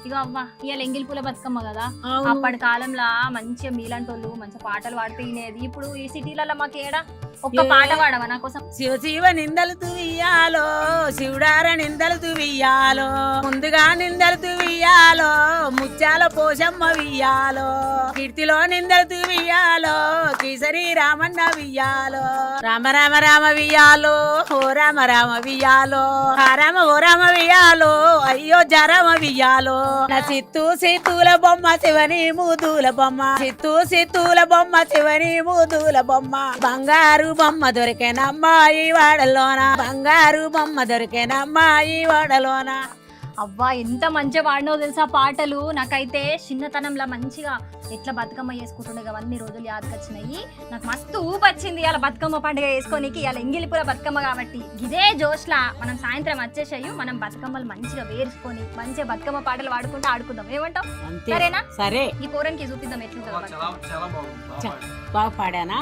ఇక అవ్వ ఇవాళ ఎంగిలి పూల బతుకమ్మ కదా, అప్పటి కాలంలో మంచిగా మీలంటోళ్ళు మంచి పాటలు పాడితే వినేది. ఇప్పుడు ఈ సిటీలలో మాకు ఏడా ఒక్క పాట పాడవా నా కోసం? శివ శివ నిందలు తుయ్యాలో, శివుడార నిందలు తుయ్యాలో, ముందుగా నిందలు తుయ్యాలో, ముత్యాల పోషమ్మ వియ్యాలో, కీర్తిలో నిందలు తుయ్యాలో, కేసరి రామన్న వియ్యాలో, రామ రామ రామ వియ్యాలో, ఓ రామ రామ వియ్యాలో, ఆ రామ ఓ రామ వియ్యాలో, అయ్యో జరమ వియ్యాలో, నా సిత్తు సిత్తుల బొమ్మ శివని మూదుల బొమ్మ, సిత్తు సిత్తుల బొమ్మ శివని మూదుల బొమ్మ, బంగారు బొమ్మ దొరికేనమ్మా ఈ వాడలోన, బంగారు బొమ్మ దొరికేనమ్మా ఈ వాడలోన. అవ్వా ఎంత మంచిగా పాడినావు తెలుసా పాటలు. నాకైతే చిన్నతనంలో మంచిగా ఎట్లా బతుకమ్మ చేసుకుంటుండే అవన్నీ రోజులు యాదకొచ్చినాయి. నాకు మస్తు ఊపొచ్చింది ఇలా బతుకమ్మ పండుగ వేసుకోనికి. ఇలా ఎంగిలిపుర బతుకమ్మ కాబట్టి ఇదే జోష్లా మనం సాయంత్రం వచ్చేసాయి, మనం బతుకమ్మలు మంచిగా వేసుకొని మంచిగా బతుకమ్మ పాటలు పాడుకుంటూ ఆడుకుందాం. ఏమంటావు? సరేనా? సరే, ఈ పోరానికి చూపిద్దాం ఎట్లుంటుందో. బాగా పాడానా?